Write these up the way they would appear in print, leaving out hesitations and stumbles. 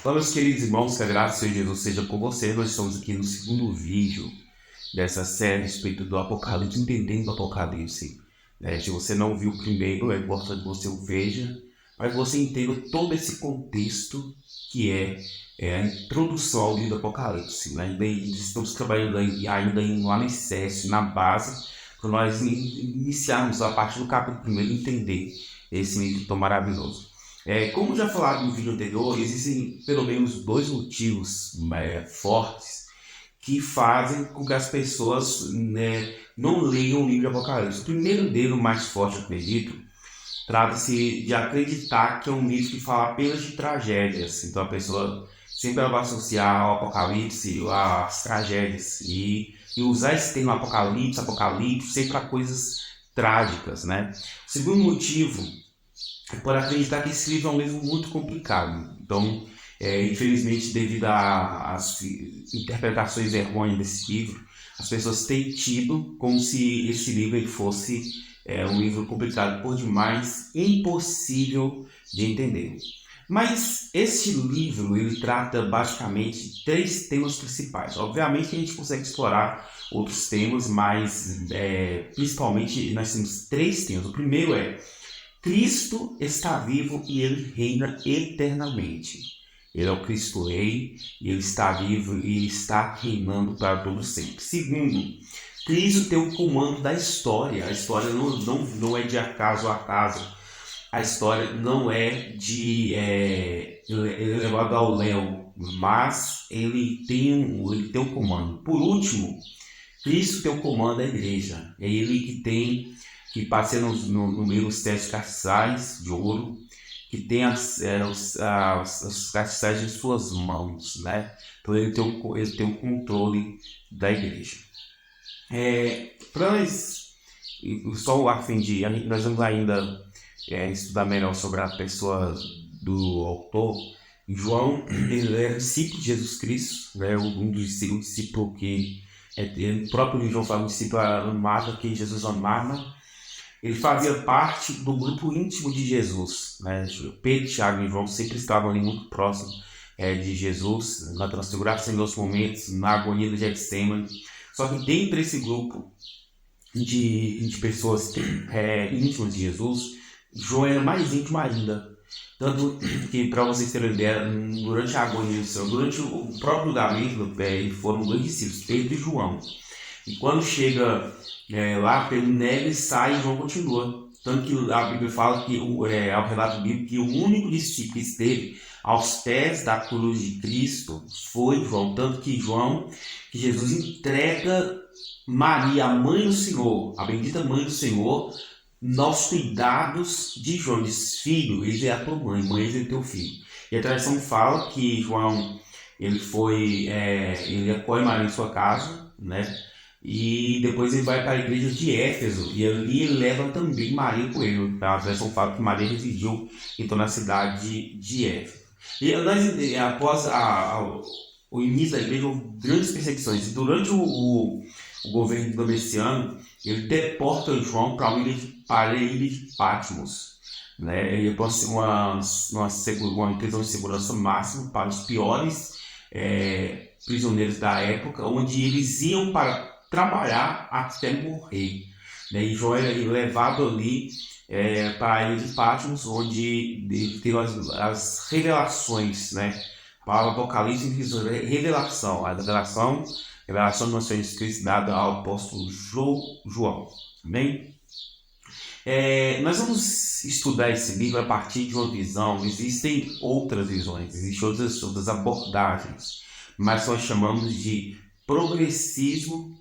Olá, meus queridos irmãos, que a graça do Senhor Jesus seja com vocês. Nós estamos aqui no segundo vídeo dessa série a respeito do Apocalipse, entendendo o Apocalipse. Se você não viu o primeiro, é importante que você o veja, para que você entenda todo esse contexto que é a introdução ao livro do Apocalipse. Estamos trabalhando ainda em um alicerce, na base, para nós iniciarmos a partir do capítulo 1 entender esse livro tão maravilhoso. Como já falado no vídeo anterior, existem pelo menos dois motivos fortes que fazem com que as pessoas não leiam o livro de Apocalipse. O primeiro deles, o mais forte, eu acredito, trata-se de acreditar que é um livro que fala apenas de tragédias. Então a pessoa sempre vai associar o Apocalipse às tragédias e usar esse termo Apocalipse sempre para coisas trágicas, né? O segundo motivo é por acreditar que esse livro é um livro muito complicado. Então, infelizmente, devido às interpretações errôneas desse livro, as pessoas têm tido como se esse livro fosse um livro complicado por demais, impossível de entender. Mas este livro ele trata basicamente três temas principais. Obviamente a gente consegue explorar outros temas, mas principalmente nós temos três temas. O primeiro é: Cristo está vivo e ele reina eternamente. Ele é o Cristo Rei, ele está vivo e está reinando para todo sempre. Segundo, Cristo tem o comando da história. A história não é de acaso a acaso. A história não é de elevado ao léu, mas ele tem o comando. Por último, Cristo tem o comando da igreja. É ele que passa no meio dos 7 castiçais de ouro, que tem os castiçais em suas mãos, né? Então ele tem o controle da igreja. Só a fim de nós vamos ainda estudar melhor sobre a pessoa do autor. João, ele era discípulo de Jesus Cristo, né? Um dos discípulos que o próprio João fala, um discípulo amado que Jesus amava. Ele fazia parte do grupo íntimo de Jesus, né? Pedro, Tiago e João sempre estavam ali muito próximos de Jesus, na transfiguração, em outros momentos, na agonia do Getsêmani. Só que dentro desse grupo de pessoas íntimas de Jesus, João era mais íntimo ainda. Tanto que, para vocês terem uma ideia, durante a agonia do Senhor, durante o próprio julgamento, foram dois discípulos, Pedro e João. E quando chega lá, Pedro nega e sai, e João continua. Tanto que a Bíblia fala que, ao relato bíblico, que o único discípulo que esteve aos pés da cruz de Cristo foi João. Tanto que Jesus entrega Maria, a mãe do Senhor, a bendita mãe do Senhor, nos cuidados de João. Diz: filho, ele é a tua mãe, mãe, ele é teu filho. E a tradição fala que João, ele acolhe Maria em sua casa, né? E depois ele vai para a igreja de Éfeso, e ali ele leva também Maria com ele. A tradição fala que Maria residiu então na cidade de Éfeso. E após o início da igreja, houve grandes perseguições. E durante o governo de Domiciano, ele deporta João para a ilha de Patmos, né? Ele possui uma prisão de segurança máxima para os piores prisioneiros da época, onde eles iam para trabalhar até morrer, né? E João é levado ali para a ilha de Patmos, onde ele tem as revelações, né? Para o Apocalipse, revelação de nosso Senhor Jesus Cristo dada ao apóstolo João. Amém? Nós vamos estudar esse livro a partir de uma visão. Existem outras visões, existem outras abordagens, mas nós chamamos de progressismo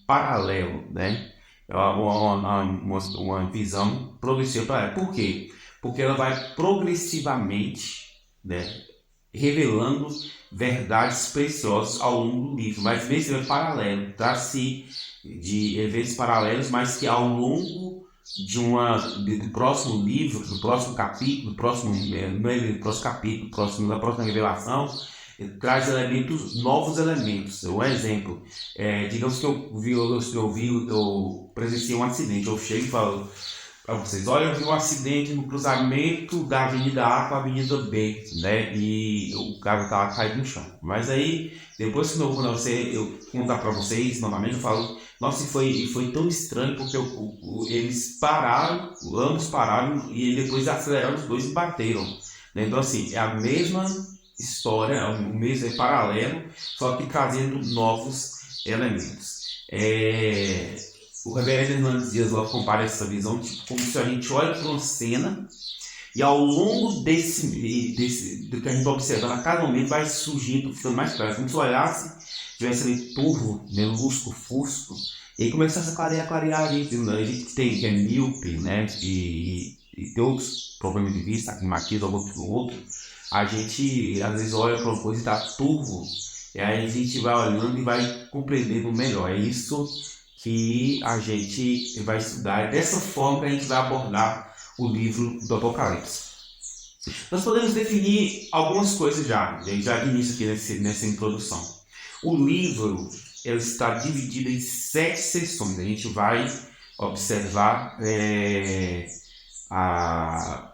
paralelo, né? Uma visão progressiva paralela. Por quê? Porque ela vai progressivamente, né, revelando verdades preciosas ao longo do livro, mas esse é paralelo, trata-se de eventos paralelos, mas que ao longo do próximo livro, do próximo capítulo, da próxima revelação, traz novos elementos. Um exemplo, digamos que eu presenciei um acidente, eu chego e falo: para vocês. Olha, eu vi um acidente no cruzamento da Avenida A com a Avenida B, né? E o cara tava caído no chão. Mas aí, depois que eu contar para vocês, novamente, eu falo, nossa, foi tão estranho, porque eles pararam, ambos pararam, e depois aceleraram os dois e bateram. Né? Então, assim, é a mesma história, é o mesmo, é paralelo, só que trazendo novos elementos. O reverendo Hernandes Dias Lopes compara essa visão tipo, como se a gente olha para uma cena e ao longo do que a gente está observando, a cada momento vai surgindo, ficando mais claro. Como se olhasse, tivesse ali turvo, né, lusco-fusco, e aí começasse a clarear a gente. A gente tem que é míope, né, e tem outros problemas de vista, astigmatismo, outro. A gente às vezes olha para uma coisa e está turvo, e aí a gente vai olhando e vai compreendendo melhor. É isso que a gente vai estudar. É dessa forma que a gente vai abordar o livro do Apocalipse. Nós podemos definir algumas coisas já de início aqui nessa introdução. O livro ele está dividido em 7 sessões. A gente vai observar a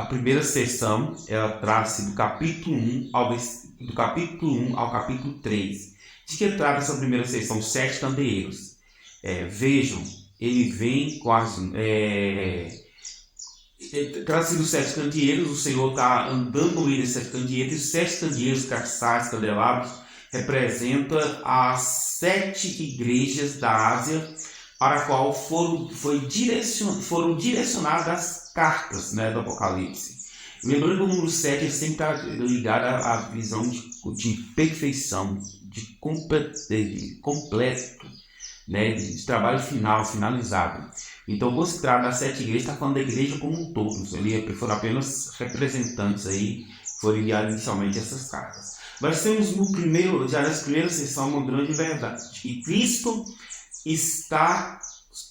primeira sessão, ela traz do capítulo 1 ao capítulo 3. De que trata essa primeira sessão? 7 candeeiros. Vejam, ele vem com as... Trata-se dos 7 candeeiros, o Senhor está andando no meio desses 7 candeeiros, e os 7 candeeiros, castiçais, candelabros, representam as 7 igrejas da Ásia, para a qual foram direcionadas as cartas, né, do Apocalipse. Lembrando que o número 7 ele sempre está ligado à visão de perfeição, de completo, né, de trabalho finalizado. Então, quando se trata das 7 igrejas, está falando da igreja como um todo. Ali foram apenas representantes aí, foram enviados inicialmente essas cartas. Nós temos já nessa primeira sessão uma grande verdade, que Cristo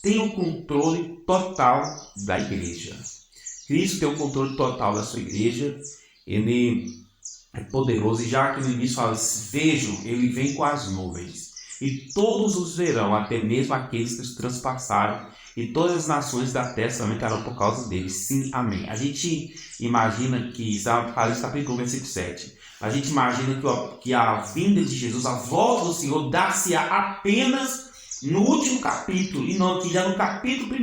tem o controle total da igreja. Cristo tem o controle total da sua igreja. Ele é poderoso, e já que no início fala, vejam, ele vem com as nuvens, e todos os verão, até mesmo aqueles que os transpassaram, e todas as nações da terra se lamentarão por causa dele. Sim, amém. A gente imagina que, Apocalipse capítulo 1, versículo 7, a gente imagina que a vinda de Jesus, a volta do Senhor, dá-se apenas no último capítulo, e não aqui já no capítulo 1,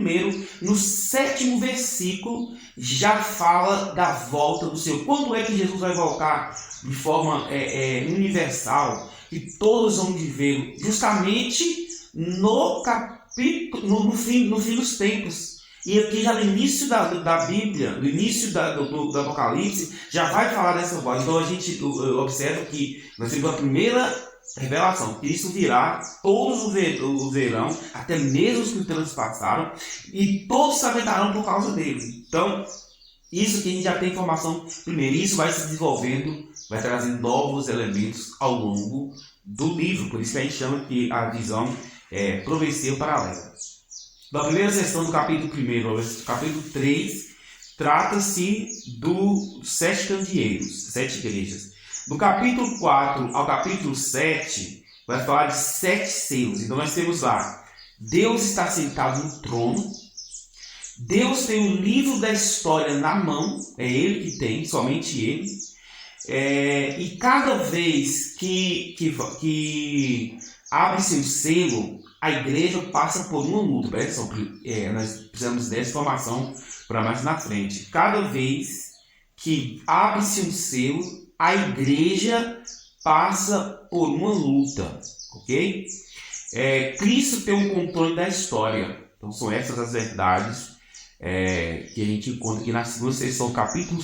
no 7º versículo, já fala da volta do Senhor. Quando é que Jesus vai voltar de forma universal, e todos vão viver justamente no fim dos tempos. E aqui já no início da Bíblia, no início do Apocalipse, já vai falar dessa voz. Então a gente observa que nós temos a primeira revelação. Cristo virá, todos o verão, até mesmo os que transpassaram, e todos se lamentarão por causa dele. Então, isso que a gente já tem informação primeiro, isso vai se desenvolvendo, vai trazendo novos elementos ao longo do livro. Por isso que a gente chama que a visão é profecia paralela. Da primeira sessão do capítulo 1 ao capítulo 3, trata-se dos 7 candeeiros, 7 igrejas. Do capítulo 4 ao capítulo 7, vai falar de 7 selos. Então nós temos lá, Deus está sentado no trono, Deus tem o livro da história na mão, é Ele que tem, somente Ele. E cada vez que abre-se um selo, a igreja passa por uma luta. Nós precisamos dessa informação para mais na frente. Cada vez que abre-se um selo, a igreja passa por uma luta, ok? Cristo tem um controle da história. Então são essas as verdades que a gente encontra aqui na segunda sessão, capítulo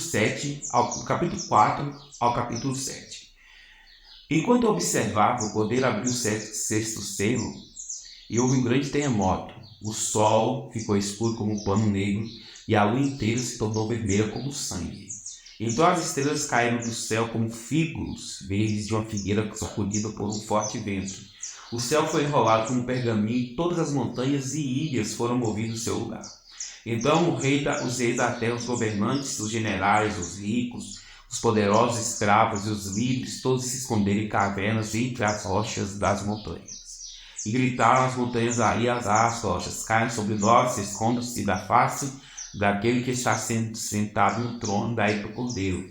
4 ao capítulo 7. Enquanto eu observava, o cordeiro abriu o 6º selo, e houve um grande terremoto. O sol ficou escuro como um pano negro, e a lua inteira se tornou vermelha como sangue. Então as estrelas caíram do céu como figos verdes de uma figueira sacudida por um forte vento. O céu foi enrolado como um pergaminho, e todas as montanhas e ilhas foram movidas do seu lugar. Então os reis da terra, os governantes, os generais, os ricos, os poderosos escravos e os livres, todos se esconderam em cavernas entre as rochas das montanhas. E gritaram as montanhas e as rochas: caiam sobre nós, escondam-se da face daquele que está sentado no trono, daí para o Cordeiro.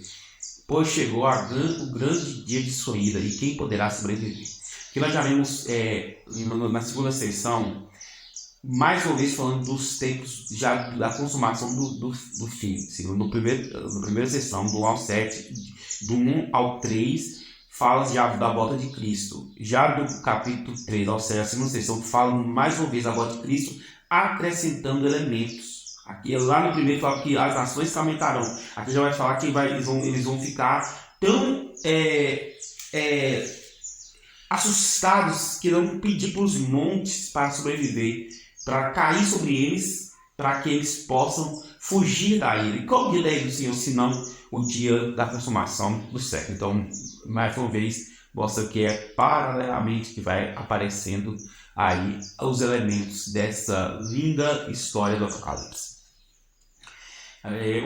Pois chegou o grande dia de sua ira, e quem poderá sobreviver? Que nós já vimos na segunda sessão, mais uma vez falando dos tempos já da consumação do fim. Na primeira sessão, do 1 ao 7, do 1 ao 3, fala já da volta de Cristo. Já do capítulo 3 ao 7, a segunda sessão, fala mais uma vez da volta de Cristo, acrescentando elementos. Aqui, lá no primeiro fala que as nações se aumentarão. Aqui já vai falar que eles vão ficar tão assustados que vão pedir para os montes para sobreviver, para cair sobre eles, para que eles possam fugir da ira. E qual o dia da ira do Senhor, senão o dia da consumação do século? Então, mais uma vez, mostra que é paralelamente que vai aparecendo aí os elementos dessa linda história do Apocalipse.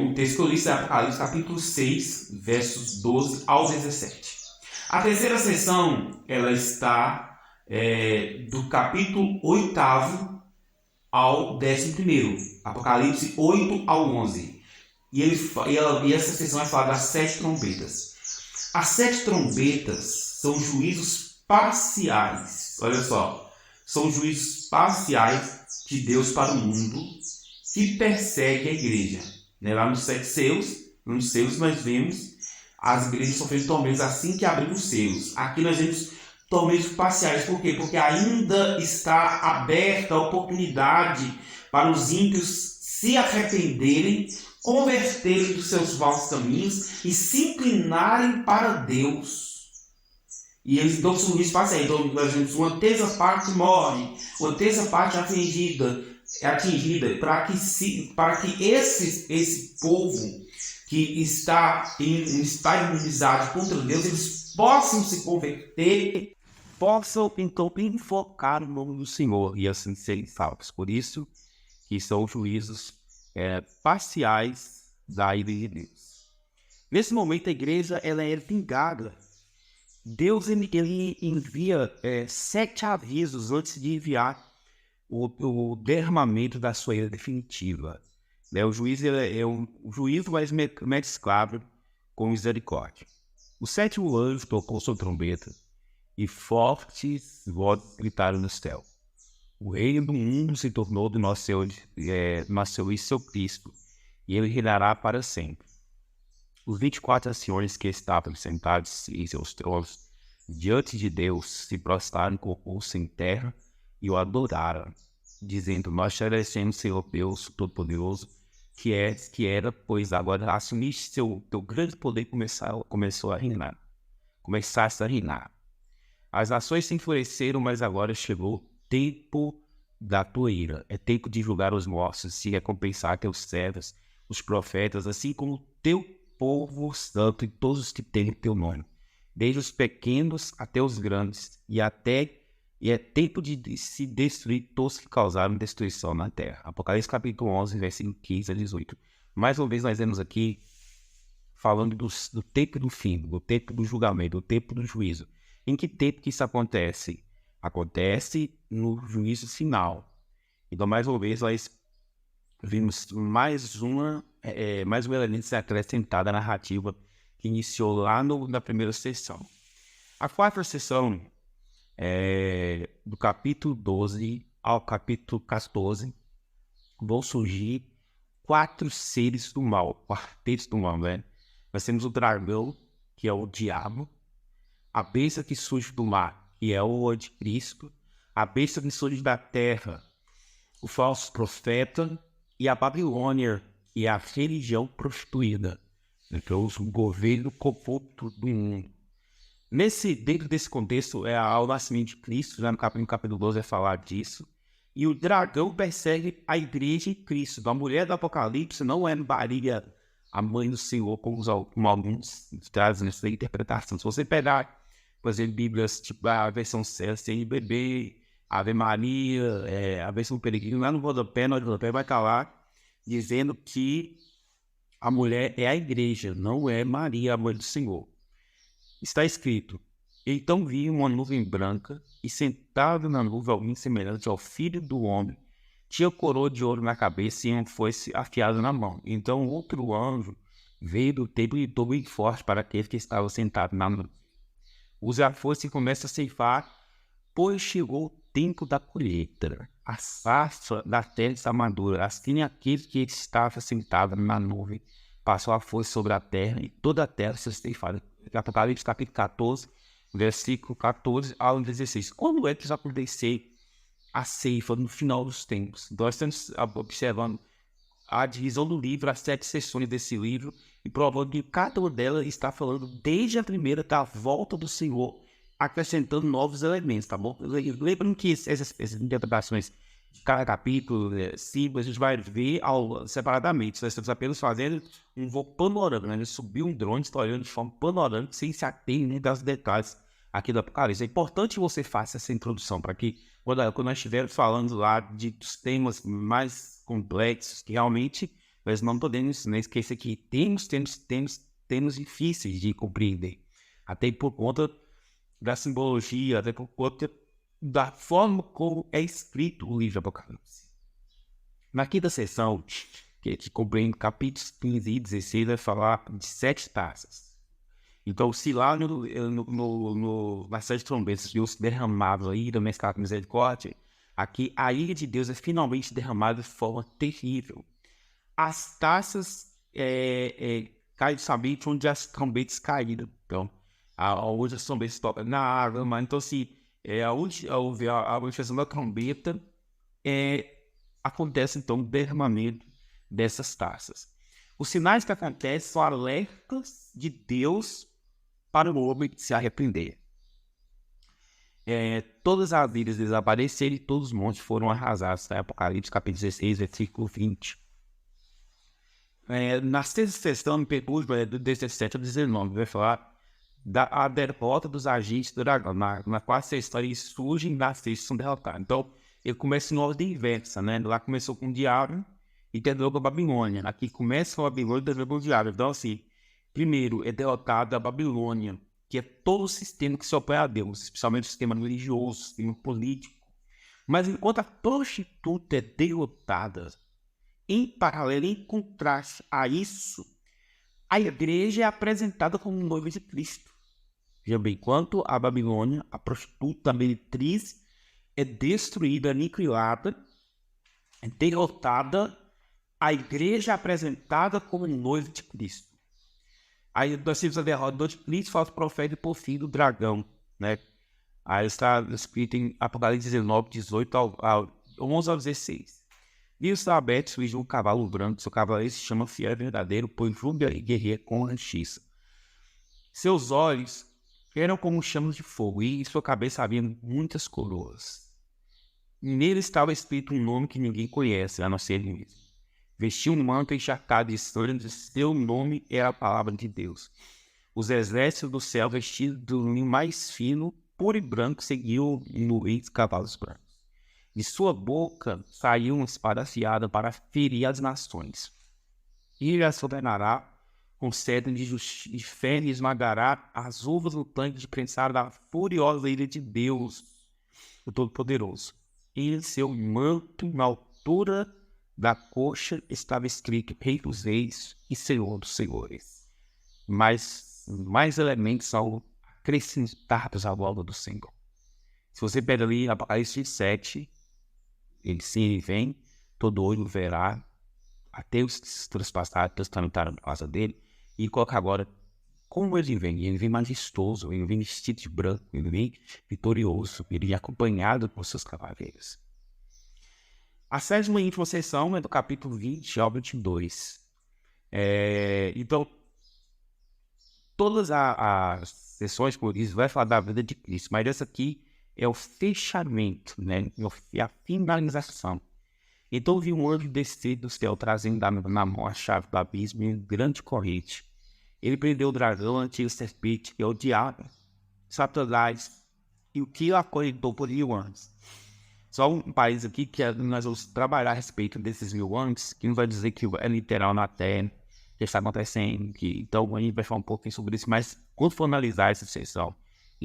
O texto que eu li é Apocalipse capítulo 6, versos 12 ao 17. A terceira sessão, ela está do capítulo 8 ao 11º, Apocalipse 8 ao 11. E essa sessão vai falar das 7 trombetas. As 7 trombetas são juízos parciais, olha só, são juízos parciais de Deus para o mundo que persegue a igreja. Lá nos 7 selos nós vemos as igrejas sofrendo tormentos assim que abrimos os selos. Aqui nós vemos tormentos parciais. Por quê? Porque ainda está aberta a oportunidade para os ímpios se arrependerem, converterem dos seus maus caminhos e se inclinarem para Deus. E eles dão sorriso parciais. Então nós vemos uma terça parte morre, uma terça parte é atingida para que esse povo que está imunizado contra Deus, eles possam se converter, possam então invocar o nome do Senhor e assim serem salvos. Por isso que são juízos parciais da ira de Deus. Nesse momento a igreja ela é vingada. Deus ele envia 7 avisos antes de enviar o derramamento da sua ira definitiva. O juízo é um juízo mais mesclado com misericórdia. O 7º anjo tocou sua trombeta e fortes vozes gritaram no céu. O reino do mundo se tornou do nosso Senhor e seu Cristo, e ele reinará para sempre. Os 24 anciões que estavam sentados em seus tronos diante de Deus se prostraram com o rosto em terra e o adoraram, dizendo: nós te agradecemos, Senhor Deus Todo-Poderoso, que era, pois agora assumiste teu grande poder começaste a reinar. As nações se enfureceram, mas agora chegou o tempo da tua ira. É tempo de julgar os mortos e recompensar teus servos, os profetas, assim como teu povo santo e todos os que têm teu nome, desde os pequenos até os grandes, e é tempo de se destruir todos que causaram destruição na terra. Apocalipse capítulo 11, versículo 15 a 18. Mais uma vez nós vemos aqui falando do tempo do fim, do tempo do julgamento, do tempo do juízo. Em que tempo que isso acontece? Acontece no juízo final. Então, mais uma vez, nós vimos mais um elemento ser acrescentado à narrativa que iniciou lá na primeira sessão. A quarta sessão, do capítulo 12 ao capítulo 14, vão surgir 4 seres do mal, quartetos do mal, né? Nós temos o dragão, que é o diabo, a besta que surge do mar, que é o anticristo, a besta que surge da terra, o falso profeta, e a Babilônia, que é a religião prostituída. Então, o governo corrupto do mundo. Dentro desse contexto, o nascimento de Cristo, já no capítulo 12 vai falar disso. E o dragão persegue a igreja em Cristo. A mulher do Apocalipse não é Maria, a mãe do Senhor, como alguns trazem nessa interpretação. Se você pegar, por exemplo, Bíblias, tipo a versão CNBB, Ave Maria, a versão Peregrino, lá no rodapé vai estar lá, dizendo que a mulher é a igreja, não é Maria, a mãe do Senhor. Está escrito: Então vi uma nuvem branca, e sentado na nuvem alguém semelhante ao Filho do Homem. Tinha coroa de ouro na cabeça e uma foice afiada na mão. Então outro anjo veio do templo e gritou bem forte para aquele que estava sentado na nuvem. Use a foice e comece a ceifar, pois chegou o tempo da colheita. A safra da terra está madura. Assim aquele que estava sentado na nuvem passou a foice sobre a terra, e toda a terra se ceifada. Apocalipse capítulo 14, versículo 14 ao 16. Quando é que isso acontecer? A ceifa no final dos tempos. Nós estamos observando a divisão do livro, as 7 sessões desse livro, e provando que cada uma delas está falando desde a primeira da volta do Senhor, acrescentando novos elementos, tá bom? Lembrando que essas interpretações de cada capítulo, sim, a gente vai ver separadamente. Nós estamos apenas fazendo um voo panorâmico, né? A gente subiu um drone, está olhando de forma panorâmica, sem se ater em nenhum dos detalhes aqui do Apocalipse. É importante que você faça essa introdução para que, quando nós estivermos falando lá dos temas mais complexos, que realmente nós não podemos esquecer que temos difíceis de compreender, até por conta da simbologia, até por conta da forma como é escrito o livro do Apocalipse. Na quinta sessão, que compreende capítulos 15 e 16, vai falar de 7 taças. Então, se lá nas 7 trombetas Deus derramava a ira, mesclada com misericórdia, aqui a ira de Deus é finalmente derramada de forma terrível. As taças caem somente onde as trombetas caíram. Então, onde as trombetas tocam na água, mas então, se houve a manifestação da trombeta, acontece então o derramamento dessas taças. Os sinais que acontecem são alertas de Deus para o homem se arrepender. Todas as ilhas desapareceram e todos os montes foram arrasados. Tá? Apocalipse capítulo 16, versículo 20. Na sexta sessão, no percurso do 17 ao 19, vai falar da derrota dos agentes do dragão. Na quarta sessão, eles surgem, na sexta são derrotados. Então, ele começa em ordem inversa, né? Lá começou com o diabo e terminou com a Babilônia. Aqui começa com a Babilônia e terminou com o diabo. Então, assim, primeiro é derrotada a Babilônia, que é todo o sistema que se opõe a Deus, especialmente o sistema religioso, o sistema político. Mas enquanto a prostituta é derrotada, em paralelo, em contraste a isso, a igreja é apresentada como noiva de Cristo. Já bem, enquanto a Babilônia, a prostituta, a meretriz, é destruída, aniquilada, é derrotada, a igreja é apresentada como noiva de Cristo. Aí nós temos a derrota de Cristo, falso profeta e por fim do dragão, né? Aí está escrito em Apocalipse 19, 18 ao 11 ao 16. E os abertos surgiu um cavalo branco, seu cavaleiro se chama Fiel e Verdadeiro, pois julga e guerreia com justiça. Seus olhos eram como chamas de fogo, e em sua cabeça havia muitas coroas. Nele estava escrito um nome que ninguém conhece, a não ser ele mesmo. Vestia um manto encharcado de sangue, seu nome era a palavra de Deus. Os exércitos do céu, vestidos do linho mais fino, puro e branco, seguiam no meio dos cavalos brancos. De sua boca saiu uma espada afiada para ferir as nações. Ele as ordenará com cetro de ferro e esmagará as uvas no tanque de prensar da furiosa ira de Deus, o Todo-Poderoso. E em seu manto, na altura da coxa, estava escrito Rei dos Reis e Senhor dos Senhores. Mas mais elementos são acrescentados à volta do Senhor. Se você pega ali Apocalipse 7, ele vem, todo olho verá, até os transpassados testamentaram na casa dele, e coloca agora como ele vem majestoso, ele vem vestido de branco, ele vem vitorioso, ele vem acompanhado por seus cavaleiros. A sétima e última sessão é do capítulo 20 ao 22. Então, todas as sessões por isso vai falar da vida de Cristo, mas essa aqui é o fechamento, né? É a finalização. Então vi um anjo descer do céu, trazendo na mão a chave do abismo e uma grande corrente. Ele prendeu o dragão, a antiga serpente, que é o diabo, Satanás, e o que o acorrentou por 1000 anos. Só um país aqui que nós vamos trabalhar a respeito desses 1000 anos, que não vai dizer que é literal na Terra, que está acontecendo, então a gente vai falar um pouquinho sobre isso, mas quando for analisar essa sessão,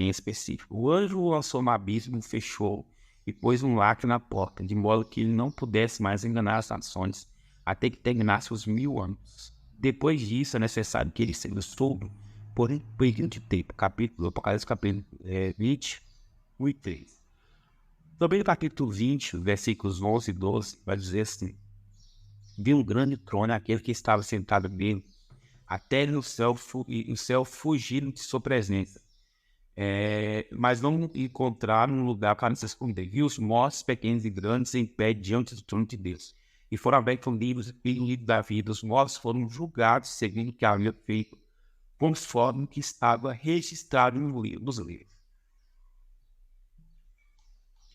em específico. O anjo o lançou no abismo, fechou e pôs um lacre na porta, de modo que ele não pudesse mais enganar as nações, até que terminasse os 1000 anos. Depois disso, é necessário que ele seja solto por um período de tempo. Apocalipse capítulo 20, 1 e 3. Também no capítulo 20, versículos 11 e 12, vai dizer assim: vi um grande trono, aquele que estava sentado nele, até no céu, e o céu fugiram de sua presença. Mas não encontraram um lugar para se esconder. Vi os mortos, pequenos e grandes, em pé diante do trono de Deus. E foram abertos livros, e o livro da vida. Os mortos foram julgados segundo o que havia feito, conforme o que estava registrado no livro dos livros.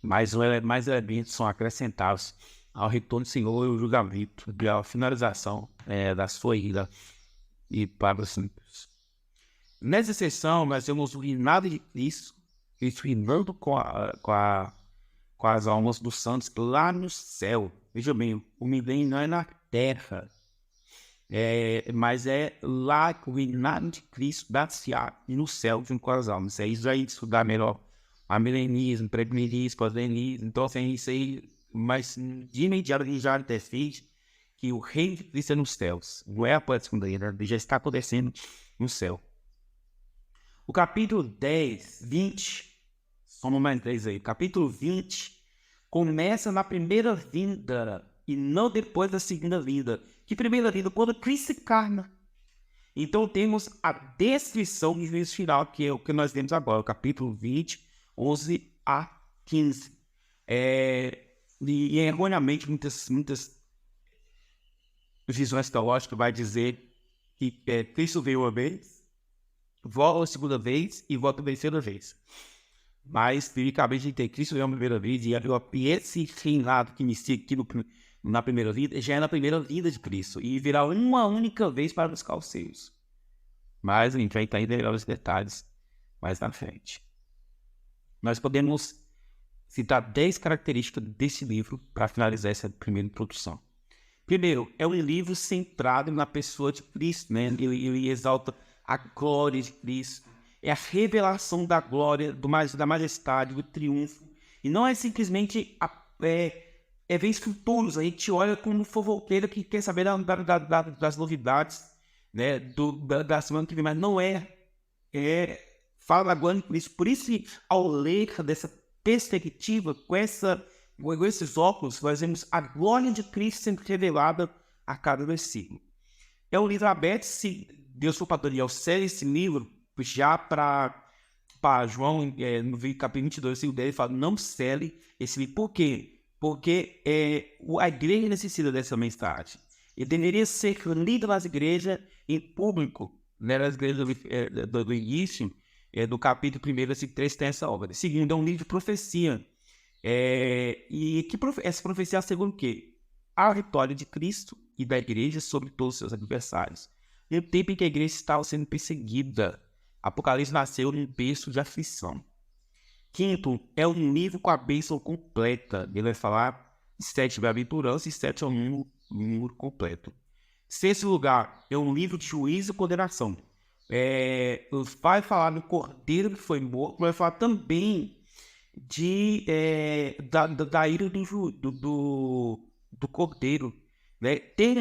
Mais elementos são acrescentados ao retorno do Senhor e o julgamento, a finalização da sua ira e para os simples. Nessa sessão, nós temos o reinado de Cristo reinando com as almas dos santos lá no céu. Veja bem, o milênio não é na terra, mas é lá que o reinado de Cristo dá-se no céu junto com as almas. Isso aí estudar melhor amilenismo, pré-milenismo, pós-milenismo. Então, assim, isso aí, mas de imediato a gente já fez que o reino de Cristo é nos céus. Não é após a segunda ira, já está acontecendo no céu. O capítulo 10, 20, soma mais 10 aí. Capítulo 20 começa na primeira vinda e não depois da segunda vinda. Que primeira vinda? Quando Cristo se encarna. Então temos a descrição do juízo final, que é o que nós vemos agora, o capítulo 20, 11 a 15. E erroneamente, muitas visões teológicas vai dizer que Cristo veio uma vez, volta a segunda vez e volta a terceira vez. Mas, biblicamente, Cristo veio a primeira vez e esse reinado que inicia aqui na primeira vida já é na primeira vida de Cristo e virá uma única vez para buscar os seus. Mas a gente vai entender os detalhes mais na frente. Nós podemos citar 10 características desse livro para finalizar essa primeira introdução. Primeiro, é um livro centrado na pessoa de Cristo, né? Ele exalta a glória de Cristo, é a revelação da glória, da majestade, do triunfo, e não é simplesmente eventos futuros. A gente olha como fofoqueiro que quer saber das novidades, né, da semana que vem, mas não fala da glória de Cristo. Por isso, ao ler dessa perspectiva, com esses óculos, nós vemos a glória de Cristo sendo revelada a cada versículo. É um livro aberto. Se Deus for para Daniel, cede esse livro já para João, no capítulo 22, versículo 10, ele fala: não cele esse livro. Por quê? Porque a igreja necessita dessa mensagem. Ele deveria ser lido nas igrejas em público, né? Nas igrejas do início, do capítulo 1, versículo 3, tem essa obra. Segundo, é um livro de profecia. Essa profecia assegura o quê? A vitória de Cristo e da igreja sobre todos os seus adversários. No tempo em que a igreja estava sendo perseguida, Apocalipse nasceu num berço de aflição. Quinto, é um livro com a bênção completa. Ele vai falar 7 bem-aventuranças e 7 é um número completo. Sexto lugar, é um livro de juízo e condenação. Vai falar do cordeiro que foi morto, mas vai falar também da ira do cordeiro. Né? Tem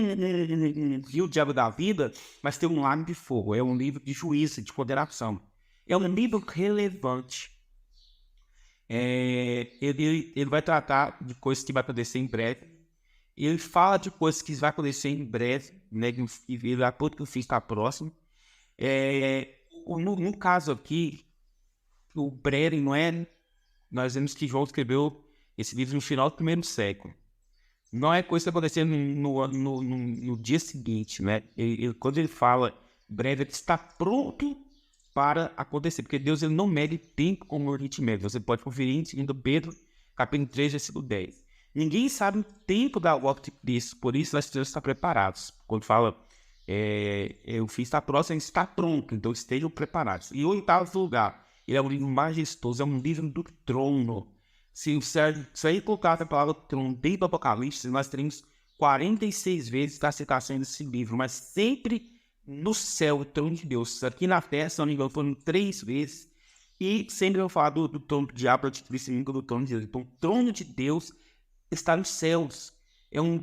o diabo da vida, mas tem um lago de fogo. É um livro de juízo, de condenação. É um livro relevante. Ele vai tratar de coisas que vai acontecer em breve. Ele fala de coisas que vai acontecer em breve, né? Ele aponta que o fim está próximo. No caso aqui, o breve não é... Nós vemos que João escreveu esse livro no final do primeiro século. Não é coisa que está acontecendo no dia seguinte, né? Quando ele fala breve, ele está pronto para acontecer, porque Deus ele não mede tempo como a gente mede. Você pode conferir em 2 Pedro, capítulo 3, versículo 10. Ninguém sabe o tempo da volta de Cristo, por isso nós precisamos estar preparados. Quando fala o fim está próximo, ele está pronto, então estejam preparados. E o oitavo lugar, ele é um livro majestoso, é um livro do trono. Se aí colocar a palavra trono dentro do Apocalipse, nós teremos 46 vezes a citação desse livro, mas sempre no céu, o trono de Deus. Aqui na terra, se não me engano, foram 3 vezes. E sempre eu falo do trono do diabo, anticristo, inimigo do trono de Deus. Então, o trono de Deus está nos céus. É um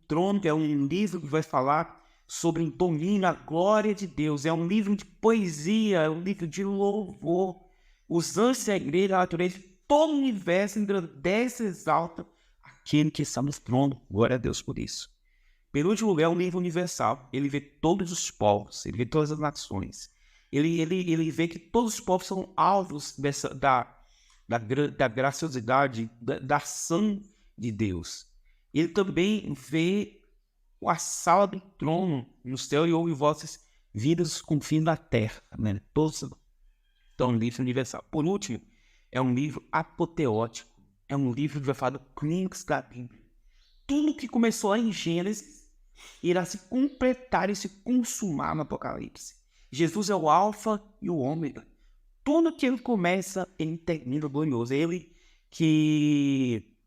trono, é um livro que vai falar sobre o domínio, a glória de Deus. É um livro de poesia, é um livro de louvor. Os anjos da igreja, a natureza, todo o universo engrandece e exalta aquele que está no trono. Glória a Deus por isso. Pelo último lugar, é um livro universal. Ele vê todos os povos, ele vê todas as nações. Ele vê que todos os povos são alvos da graciosidade, da ação de Deus. Ele também vê a sala do trono no céu e ouve vozes vindas dos confins da terra. Né? Todos. Então, um livro universal. Por último, é um livro apoteótico. É um livro que vai falar do clímax da Bíblia. Tudo que começou lá em Gênesis irá se completar e se consumar no Apocalipse. Jesus é o alfa e o ômega. Tudo que ele começa, ele termina glorioso. É ele que